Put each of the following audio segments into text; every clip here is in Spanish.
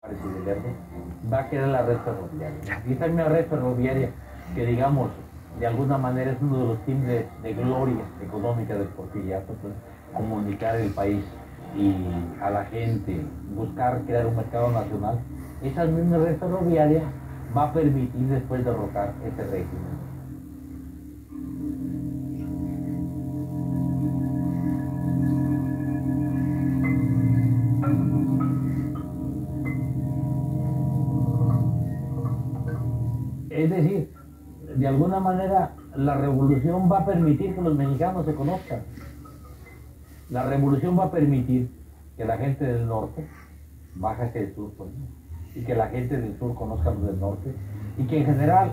de Verde, va a quedar la red ferroviaria. Y esa misma red ferroviaria, que digamos, de alguna manera es uno de los timbres de gloria económica del Porfiriato, pues, comunicar el país y a la gente, buscar crear un mercado nacional, esa misma red ferroviaria va a permitir después derrocar ese régimen. Es decir, de alguna manera la revolución va a permitir que los mexicanos se conozcan. La revolución va a permitir que la gente del norte baje hacia el sur, pues, y que la gente del sur conozca a los del norte, y que en general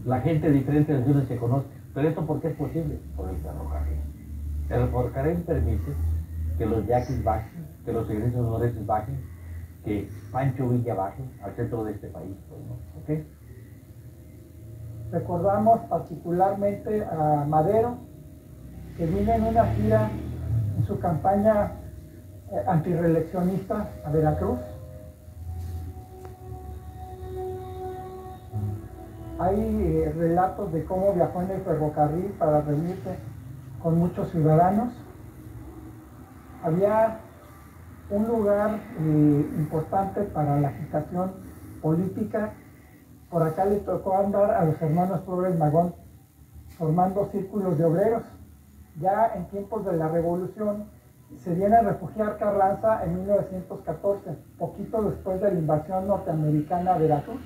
la gente de diferentes regiones se conozca. Pero esto, ¿por qué es posible? Por el ferrocarril. El ferrocarril permite que los yaquis bajen, que los egresos noreses bajen, que Pancho Villa baje al centro de este país, pues, ¿no? ¿Okay? Recordamos particularmente a Madero, que vino en una gira en su campaña antirreeleccionista a Veracruz. Hay relatos de cómo viajó en el ferrocarril para reunirse con muchos ciudadanos. Había un lugar importante para la agitación política. Por acá le tocó andar a los hermanos Flores Magón formando círculos de obreros. Ya en tiempos de la Revolución se viene a refugiar Carranza en 1914, poquito después de la invasión norteamericana a Veracruz.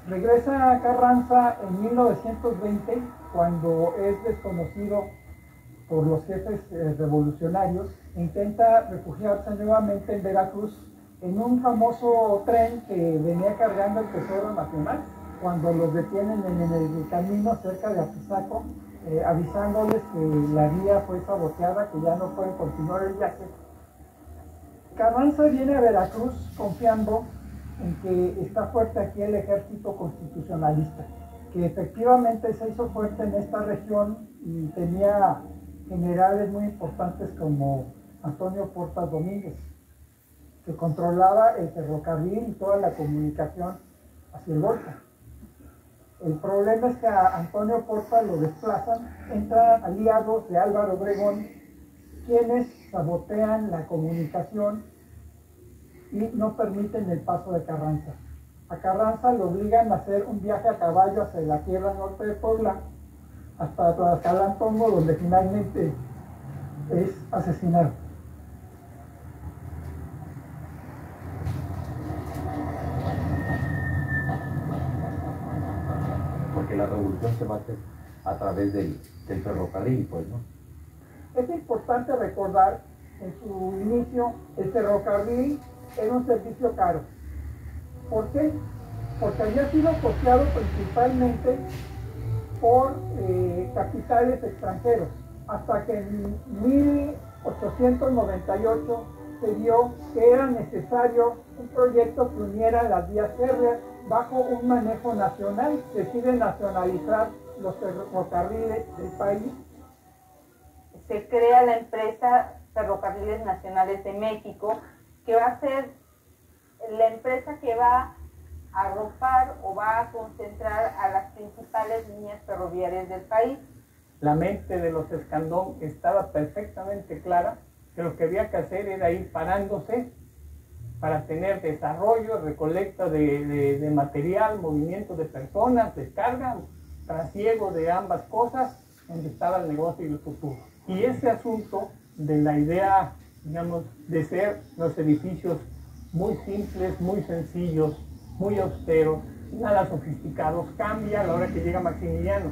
Regresa a Carranza en 1920, cuando es desconocido por los jefes revolucionarios, e intenta refugiarse nuevamente en Veracruz en un famoso tren que venía cargando el Tesoro Nacional. Cuando los detienen en el camino cerca de Apizaco, avisándoles que la vía fue saboteada, que ya no pueden continuar el viaje. Carranza viene a Veracruz confiando en que está fuerte aquí el ejército constitucionalista, que efectivamente se hizo fuerte en esta región y tenía generales muy importantes como Antonio Portas Domínguez, que controlaba el ferrocarril y toda la comunicación hacia el golfo. El problema es que a Antonio Portas lo desplazan, entran aliados de Álvaro Obregón, quienes sabotean la comunicación y no permiten el paso de Carranza. A Carranza lo obligan a hacer un viaje a caballo hacia la tierra norte de Puebla, hasta Tlaxcalantongo, donde finalmente es asesinado. Porque la revolución se va a hacer a través del ferrocarril, pues, ¿no? Es importante recordar que en su inicio el ferrocarril era un servicio caro. ¿Por qué? Porque había sido costeado principalmente por capitales extranjeros, hasta que en 1898 se vio que era necesario un proyecto que uniera las vías férreas bajo un manejo nacional. Decide nacionalizar los ferrocarriles del país. Se crea la empresa Ferrocarriles Nacionales de México, que va a ser la empresa que va a arropar o va a concentrar a las principales líneas ferroviarias del país. La mente de los Escandón estaba perfectamente clara que lo que había que hacer era ir parándose para tener desarrollo, recolecta de material, movimiento de personas, descarga, trasiego de ambas cosas, donde estaba el negocio y el futuro. Y ese asunto de la idea, digamos, de ser los edificios muy simples, muy sencillos, muy austeros, nada sofisticados, cambia a la hora que llega Maximiliano.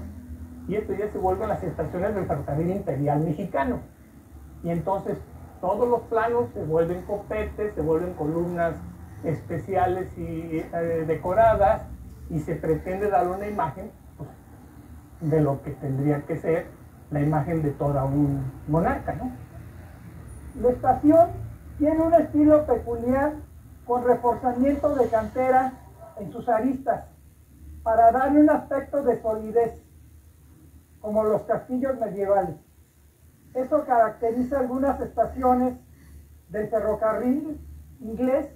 Y esto ya se vuelven las estaciones del ferrocarril imperial mexicano. Y entonces todos los planos se vuelven copetes, se vuelven columnas especiales y decoradas, y se pretende dar una imagen, pues, de lo que tendría que ser la imagen de todo un monarca, ¿no? La estación tiene un estilo peculiar, con reforzamiento de cantera en sus aristas, para darle un aspecto de solidez, como los castillos medievales. Eso caracteriza algunas estaciones del ferrocarril inglés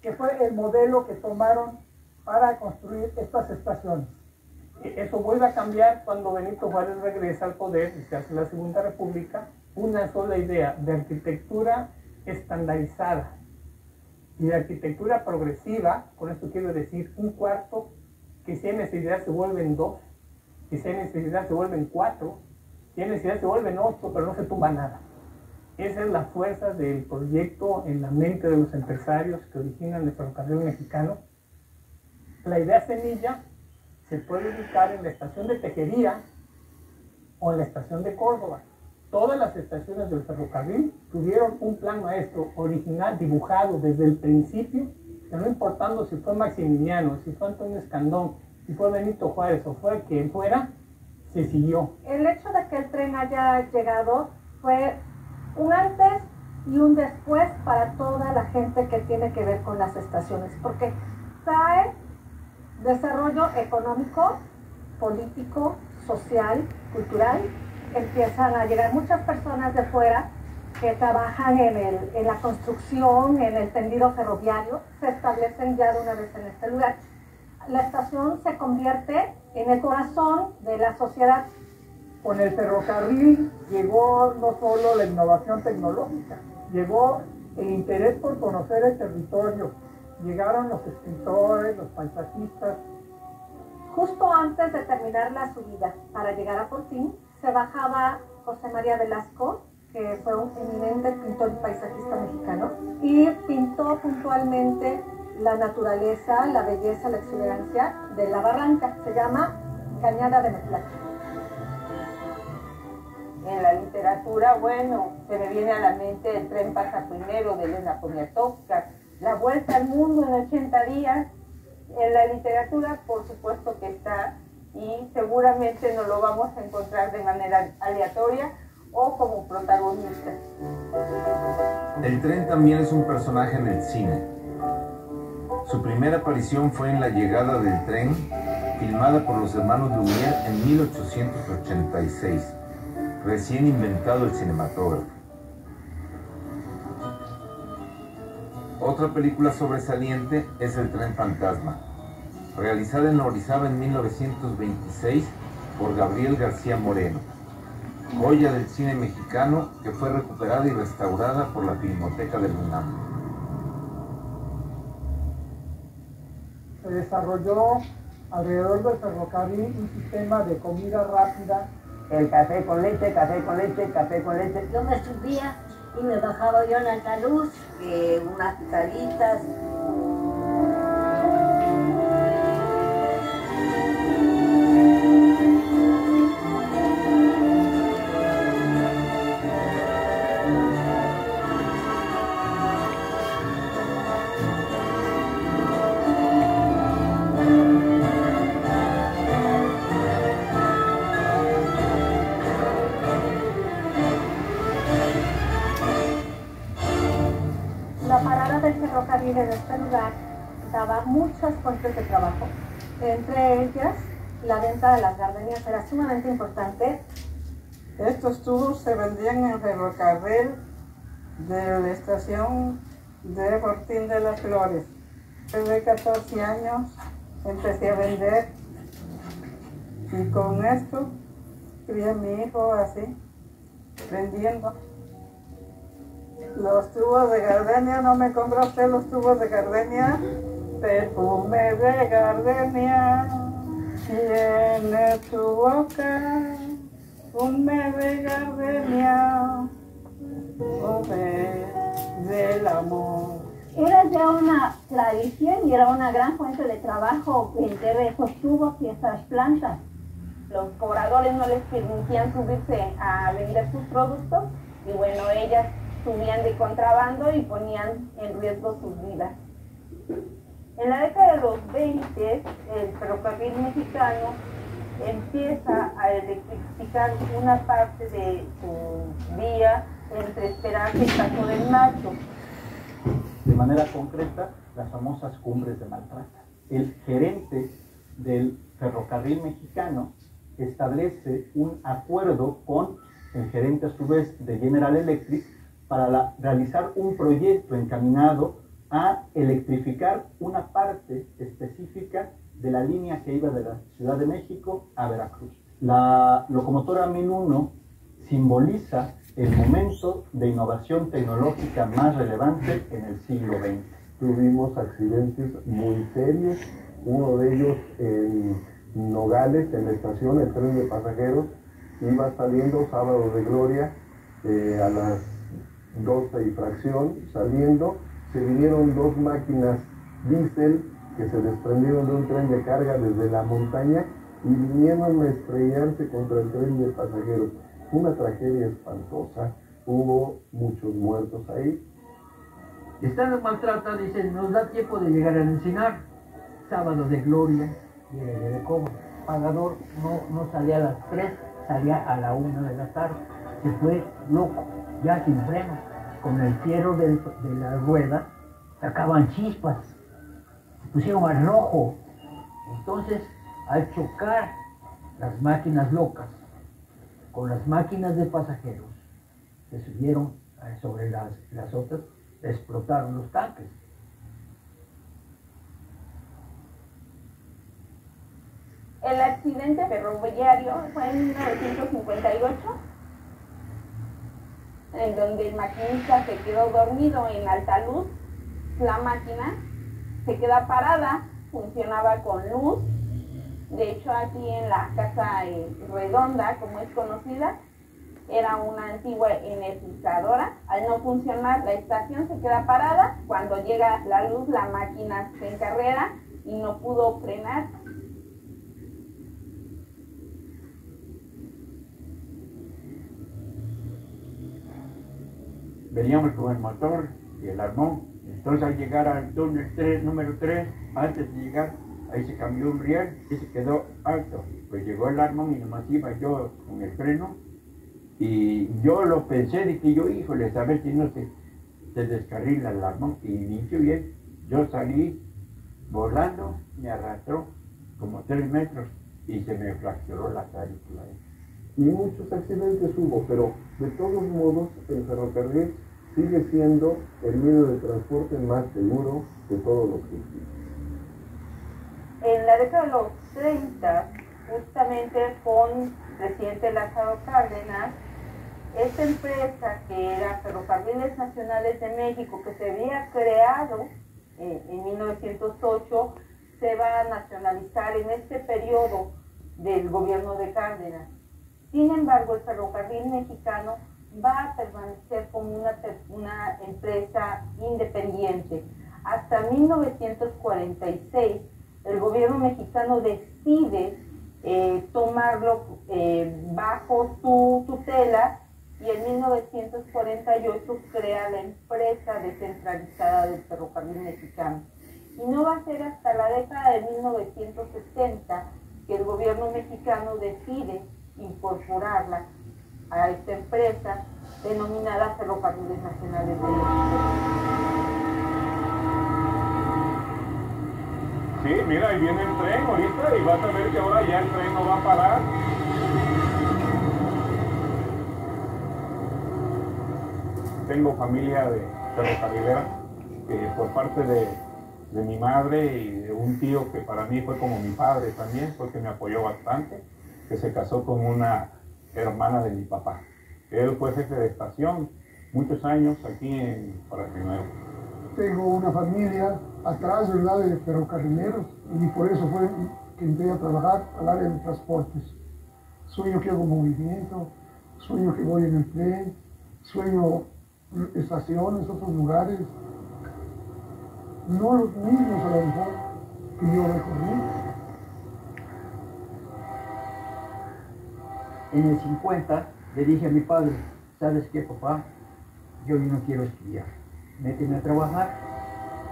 que fue el modelo que tomaron para construir estas estaciones. Eso vuelve a cambiar cuando Benito Juárez regresa al poder y se hace la Segunda República, una sola idea de arquitectura estandarizada y de arquitectura progresiva. Con esto quiero decir un cuarto que si hay necesidad se vuelven 2, que si hay necesidad se vuelven 4, si hay necesidad se vuelven 8, pero no se tumba nada. Esa es la fuerza del proyecto en la mente de los empresarios que originan el ferrocarril mexicano. La idea semilla se puede ubicar en la estación de Tejería o en la estación de Córdoba. Todas las estaciones del ferrocarril tuvieron un plan maestro original dibujado desde el principio, que no importando si fue Maximiliano, si fue Antonio Escandón, si fue Benito Juárez o fue quien fuera, se siguió. El hecho de que el tren haya llegado fue un antes y un después para toda la gente que tiene que ver con las estaciones, porque trae desarrollo económico, político, social, cultural. Empiezan a llegar muchas personas de fuera que trabajan en la construcción, en el tendido ferroviario, se establecen ya de una vez en este lugar. La estación se convierte en el corazón de la sociedad. Con el ferrocarril llegó no solo la innovación tecnológica, llegó el interés por conocer el territorio, llegaron los escritores, los paisajistas. Justo antes de terminar la subida, para llegar a Fortín, se bajaba José María Velasco, que fue un eminente pintor y paisajista mexicano, y pintó puntualmente la naturaleza, la belleza, la exuberancia de la barranca. Se llama Cañada de Metlaquí. En la literatura, bueno, se me viene a la mente El tren pasa primero, de Elena Poniatowska, La vuelta al mundo en 80 días. En la literatura, por supuesto que está, y seguramente no lo vamos a encontrar de manera aleatoria o como protagonista. El tren también es un personaje en el cine. Su primera aparición fue en La llegada del tren, filmada por los hermanos Lumière en 1886, recién inventado el cinematógrafo. Otra película sobresaliente es El tren fantasma, realizada en Orizaba en 1926 por Gabriel García Moreno, joya del cine mexicano que fue recuperada y restaurada por la Filmoteca del UNAM. Se desarrolló alrededor del ferrocarril un sistema de comida rápida. El café con leche, café con leche, café con leche. Yo me subía y me bajaba yo en Altaluz, unas picaditas. El ferrocarril en este lugar daba muchas fuentes de trabajo, entre ellas la venta de las gardenias era sumamente importante. Estos tubos se vendían en el ferrocarril de la estación de Fortín de las Flores. Desde 14 años empecé a vender y con esto crié a mi hijo así, vendiendo. Los tubos de gardenia, ¿no me compra usted los tubos de gardenia? Perfume de gardenia tiene tu boca, perfume de gardenia, poder del amor. Era ya una tradición y era una gran fuente de trabajo vender esos tubos y esas plantas. Los cobradores no les permitían subirse a vender sus productos y bueno, ellas subían de contrabando y ponían en riesgo sus vidas. En la década de los 20, el ferrocarril mexicano empieza a electrificar una parte de su vía entre Esperanza y Paso del Macho. De manera concreta, las famosas cumbres de Maltrata. El gerente del ferrocarril mexicano establece un acuerdo con el gerente a su vez de General Electric para realizar un proyecto encaminado a electrificar una parte específica de la línea que iba de la Ciudad de México a Veracruz. La locomotora MIN 1 simboliza el momento de innovación tecnológica más relevante en el siglo XX. Tuvimos accidentes muy serios, uno de ellos en Nogales, en la estación, el tren de pasajeros, iba saliendo Sábado de Gloria a las 12 y fracción, saliendo, se vinieron dos máquinas diésel que se desprendieron de un tren de carga desde la montaña y vinieron a estrellarse contra el tren de pasajeros. Fue una tragedia espantosa, hubo muchos muertos ahí. Estando en Maltrata, dicen, nos da tiempo de llegar al Encinar. Sábado de Gloria, y de cómo. Pagador no salía a las 3, salía a la 1 de la tarde. Se fue loco, ya sin freno. Con el fierro de la rueda sacaban chispas, se pusieron al rojo. Entonces, al chocar las máquinas locas con las máquinas de pasajeros, se subieron sobre las otras, explotaron los tanques. El accidente ferroviario fue en 1958, en donde el maquinista se quedó dormido en alta luz. La máquina se queda parada, funcionaba con luz. De hecho, aquí en la Casa Redonda, como es conocida, era una antigua energizadora. Al no funcionar, la estación se queda parada. Cuando llega la luz, la máquina se encarrera y no pudo frenar. Veníamos con el motor y el armón. Entonces al llegar al túnel 3, número 3, antes de llegar, ahí se cambió un riel y se quedó alto. Pues llegó el armón y nomás iba yo con el freno. Y yo lo pensé, dije yo, híjole, a ver si no se descarrila el armón. Y dicho bien, yo salí volando, me arrastró como 3 metros y se me fracturó la clavícula. Y muchos accidentes hubo, pero de todos modos el ferrocarril sigue siendo el medio de transporte más seguro de todos los que existen. En la década de los 30, justamente con el presidente Lázaro Cárdenas, esta empresa que era Ferrocarriles Nacionales de México, que se había creado en 1908, se va a nacionalizar en este periodo del gobierno de Cárdenas. Sin embargo, el ferrocarril mexicano va a permanecer como una empresa independiente. Hasta 1946, el gobierno mexicano decide tomarlo bajo su tutela y en 1948 crea la empresa descentralizada del ferrocarril mexicano. Y no va a ser hasta la década de 1960 que el gobierno mexicano decide incorporarla a esta empresa denominada Ferrocarriles Nacionales de México. Sí, mira, ahí viene el tren ahorita y vas a ver que ahora ya el tren no va a parar. Tengo familia de ferrocarrilera por parte de mi madre y de un tío que para mí fue como mi padre también, porque me apoyó bastante, que se casó con una hermana de mi papá. Él fue jefe de estación muchos años aquí en Paraje Nuevo. Tengo una familia atrás, ¿verdad?, de ferrocarrileros, y por eso fue que entré a trabajar al área de transportes. Sueño que hago movimiento, sueño que voy en el tren, sueño estaciones, otros lugares, no los mismos a lo mejor que yo recorrí. En el 50 le dije a mi padre, ¿sabes qué, papá? Yo no quiero estudiar, méteme a trabajar.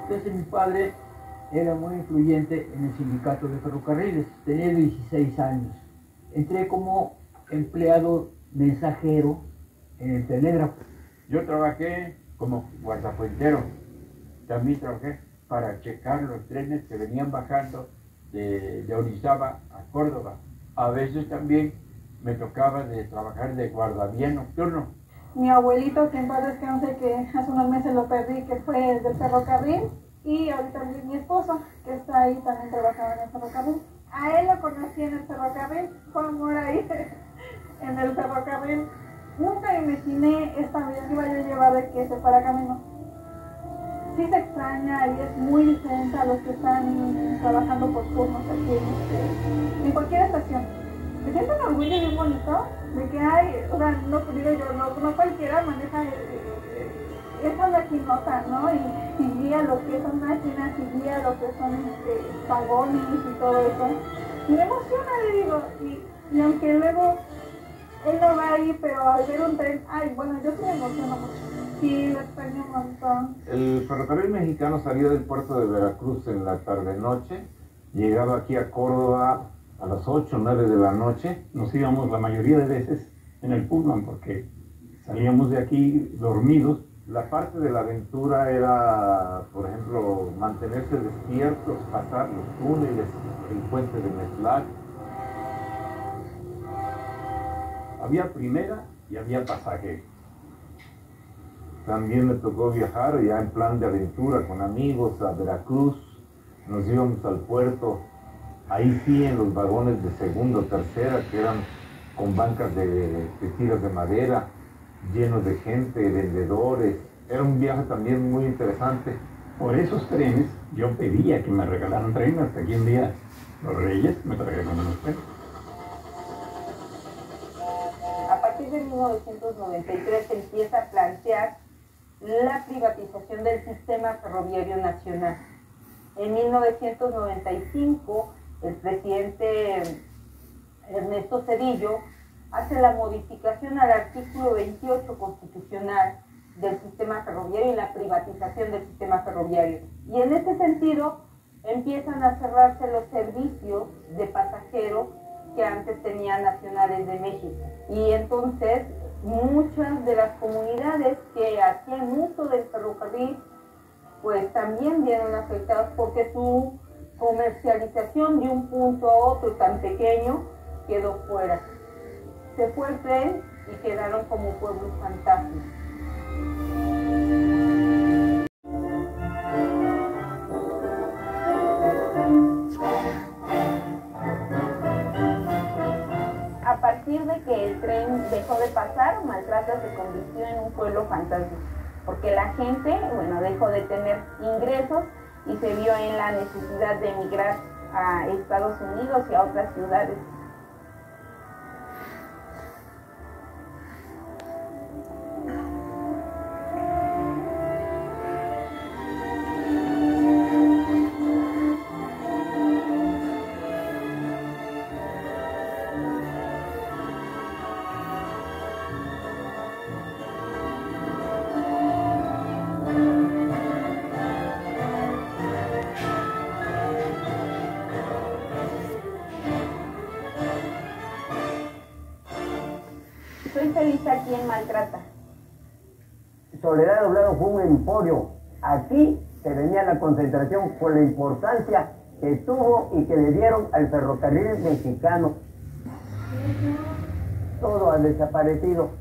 Entonces mi padre era muy influyente en el sindicato de ferrocarriles, tenía 16 años. Entré como empleado mensajero en el telégrafo. Yo trabajé como guardapuentero, también trabajé para checar los trenes que venían bajando de Orizaba a Córdoba. A veces también me tocaba de trabajar de guardavía nocturno mi abuelito, que en paz descanse, que hace unos meses lo perdí, que fue del ferrocarril, y ahorita mi esposo, que está ahí también trabajando en el ferrocarril. A él lo conocí en el ferrocarril, fue amor ahí en el ferrocarril. Nunca imaginé esta vida que iba yo a llevar de que se fuera camino. Sí se extraña y es muy diferente a los que están trabajando por turnos aquí en cualquier estación. Me siento un orgullo bien bonito de que hay, o sea, no digo yo, no cualquiera maneja esa maquinota, ¿no? Y guía lo que son máquinas y guía lo que son vagones y todo eso. Y me emociona, le digo, y aunque luego él no va ahí, pero al ver un tren, ay, bueno, yo sí me emociono mucho. Sí, lo extraño un montón. El ferrocarril mexicano salía del puerto de Veracruz en la tarde-noche, llegaba aquí a Córdoba a las 8 o 9 de la noche. Nos íbamos la mayoría de veces en el Pullman porque salíamos de aquí dormidos. La parte de la aventura era, por ejemplo, mantenerse despiertos, pasar los túneles, el puente de Metlac. Había primera y había pasajero. También me tocó viajar ya en plan de aventura con amigos a Veracruz. Nos íbamos al puerto, ahí sí en los vagones de segunda o tercera, que eran con bancas de tiras de madera, llenos de gente, vendedores. Era un viaje también muy interesante. Por esos trenes yo pedía que me regalaran tren hasta que un día los reyes me trajeron unos trenes. A partir de 1993 se empieza a plantear la privatización del sistema ferroviario nacional. En 1995 el presidente Ernesto Zedillo hace la modificación al artículo 28 constitucional del sistema ferroviario y la privatización del sistema ferroviario. Y en este sentido empiezan a cerrarse los servicios de pasajeros que antes tenían Nacionales de México. Y entonces muchas de las comunidades que hacían uso del ferrocarril pues también vieron afectadas porque su comercialización de un punto a otro tan pequeño quedó fuera. Se fue el tren y quedaron como pueblos fantasmas. A partir de que el tren dejó de pasar, Maltrata se convirtió en un pueblo fantasma, porque la gente, bueno, dejó de tener ingresos y se vio en la necesidad de emigrar a Estados Unidos y a otras ciudades. Soy feliz aquí en Maltrata. Soledad Doblado fue un emporio. Aquí se venía la concentración por la importancia que tuvo y que le dieron al ferrocarril mexicano. Todo ha desaparecido,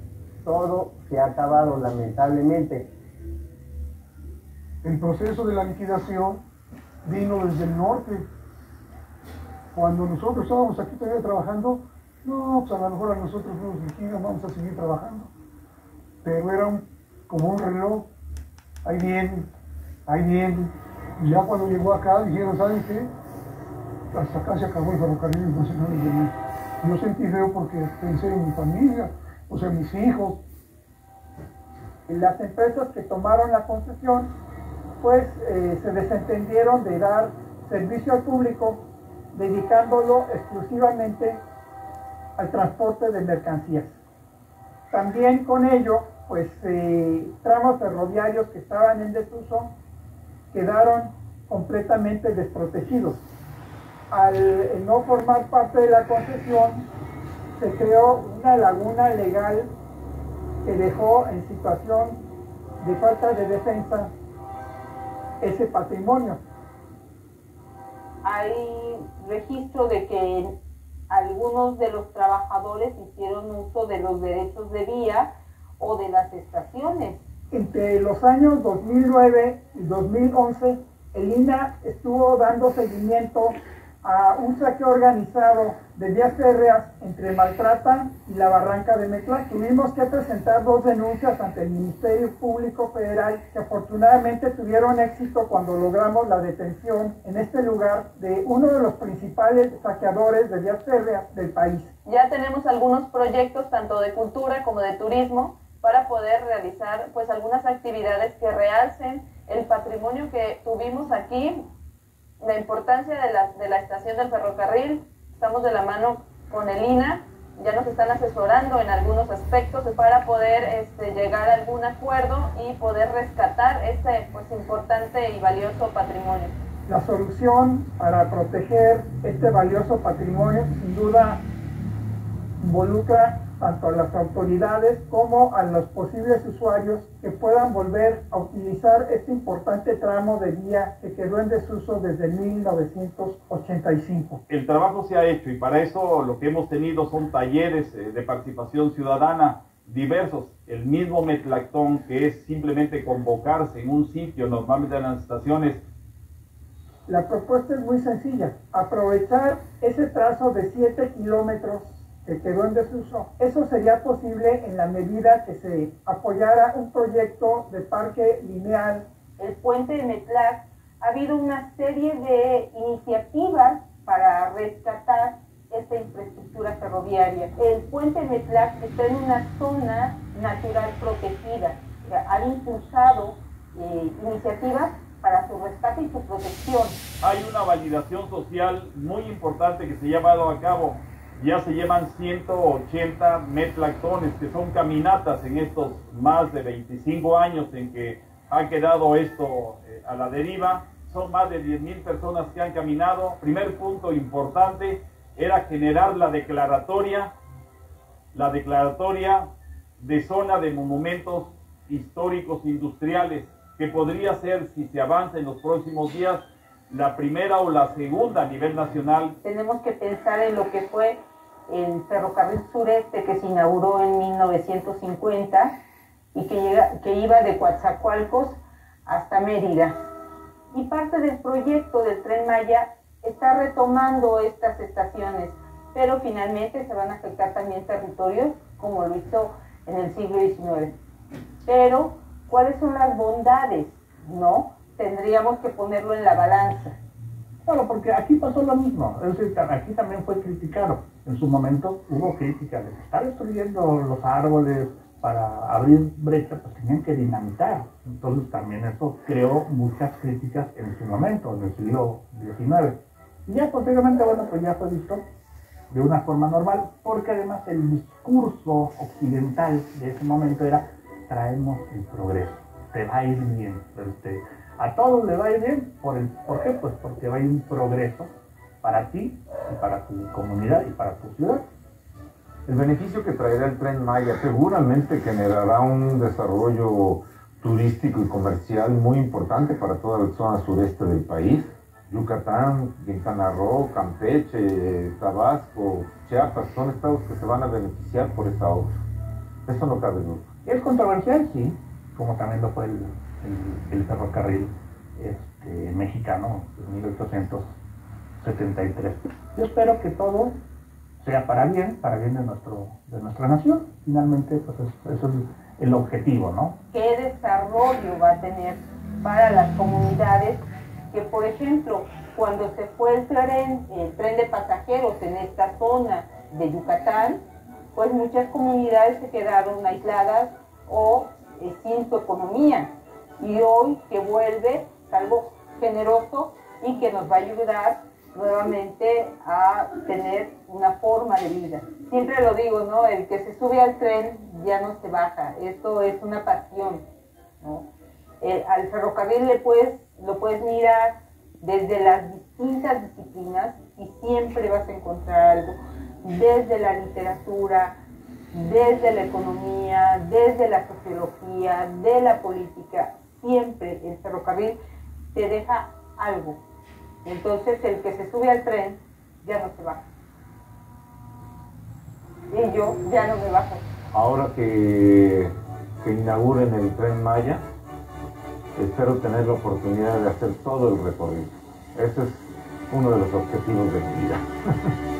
todo se ha acabado lamentablemente. El proceso de la liquidación vino desde el norte. Cuando nosotros estábamos aquí todavía trabajando, no, pues a lo mejor a nosotros nos dijeron, vamos a seguir trabajando. Pero era como un reloj, ahí viene. Y ya cuando llegó acá dijeron, ¿saben qué? Hasta acá se acabó el ferrocarril nacional de México. Yo sentí feo porque pensé en mi familia, o sea, mis hijos. Y las empresas que tomaron la concesión, pues se desentendieron de dar servicio al público, dedicándolo exclusivamente al transporte de mercancías. También con ello, pues tramos ferroviarios que estaban en desuso quedaron completamente desprotegidos. Al no formar parte de la concesión, se creó una laguna legal que dejó en situación de falta de defensa ese patrimonio. Hay registro de que algunos de los trabajadores hicieron uso de los derechos de vía o de las estaciones. Entre los años 2009 y 2011, el INAH estuvo dando seguimiento a un saqueo organizado de vías férreas entre Maltrata y la Barranca de Metlac. Tuvimos que presentar 2 denuncias ante el Ministerio Público Federal, que afortunadamente tuvieron éxito cuando logramos la detención en este lugar de uno de los principales saqueadores de vías férreas del país. Ya tenemos algunos proyectos tanto de cultura como de turismo para poder realizar pues algunas actividades que realcen el patrimonio que tuvimos aquí, la importancia de la estación del ferrocarril. Estamos de la mano con el INAH, ya nos están asesorando en algunos aspectos para poder llegar a algún acuerdo y poder rescatar este pues importante y valioso patrimonio. La solución para proteger este valioso patrimonio sin duda involucra tanto a las autoridades como a los posibles usuarios que puedan volver a utilizar este importante tramo de vía que quedó en desuso desde 1985. El trabajo se ha hecho y para eso lo que hemos tenido son talleres de participación ciudadana diversos. El mismo Metlactón, que es simplemente convocarse en un sitio, normalmente en las estaciones. La propuesta es muy sencilla: aprovechar ese trazo de 7 kilómetros que quedó en desuso. Eso sería posible en la medida que se apoyara un proyecto de parque lineal. El puente de Metlac, ha habido una serie de iniciativas para rescatar esta infraestructura ferroviaria. El puente de Metlac está en una zona natural protegida. Han impulsado iniciativas para su rescate y su protección. Hay una validación social muy importante que se ha llevado a cabo. Ya se llevan 180 metlactones, que son caminatas en estos más de 25 años en que ha quedado esto a la deriva. Son más de 10.000 personas que han caminado. Primer punto importante era generar la declaratoria de zona de monumentos históricos industriales, que podría ser, si se avanza en los próximos días, la primera o la segunda a nivel nacional. Tenemos que pensar en lo que fue el ferrocarril sureste que se inauguró en 1950 y que iba de Coatzacoalcos hasta Mérida. Y parte del proyecto del Tren Maya está retomando estas estaciones, pero finalmente se van a afectar también territorios como lo hizo en el siglo XIX. Pero, ¿cuáles son las bondades? ¿No? Tendríamos que ponerlo en la balanza. Claro, porque aquí pasó lo mismo. Es decir, aquí también fue criticado. En su momento hubo crítica de que está destruyendo los árboles para abrir brecha, pues tenían que dinamitar. Entonces también eso creó muchas críticas en su momento, en el siglo XIX. Y ya posteriormente, bueno, pues ya fue visto de una forma normal, porque además el discurso occidental de ese momento era: traemos el progreso, te va a ir bien. A todos le va a ir bien. ¿Por qué? Pues porque va a ir un progreso para ti y para tu comunidad y para tu ciudad. El beneficio que traerá el Tren Maya seguramente generará un desarrollo turístico y comercial muy importante para toda la zona sureste del país. Yucatán, Quintana Roo, Campeche, Tabasco, Chiapas, son estados que se van a beneficiar por esa obra. Eso no cabe duda. ¿Es controversial? Sí, como también lo fue el ferrocarril mexicano de 1873. Yo espero que todo sea para bien de nuestra nación. Finalmente, pues eso es el objetivo, ¿no? ¿Qué desarrollo va a tener para las comunidades que, por ejemplo, cuando se fue el tren de pasajeros en esta zona de Yucatán, pues muchas comunidades se quedaron aisladas o sin su economía? Y hoy que vuelve es algo generoso y que nos va a ayudar nuevamente a tener una forma de vida. Siempre lo digo, ¿no? El que se sube al tren ya no se baja. Esto es una pasión, ¿no? Al ferrocarril lo puedes mirar desde las distintas disciplinas y siempre vas a encontrar algo. Desde la literatura, desde la economía, desde la sociología, de la política, siempre el ferrocarril te deja algo. Entonces el que se sube al tren ya no se baja. Y yo ya no me bajo. Ahora que que inauguren el Tren Maya, espero tener la oportunidad de hacer todo el recorrido. Ese es uno de los objetivos de mi vida.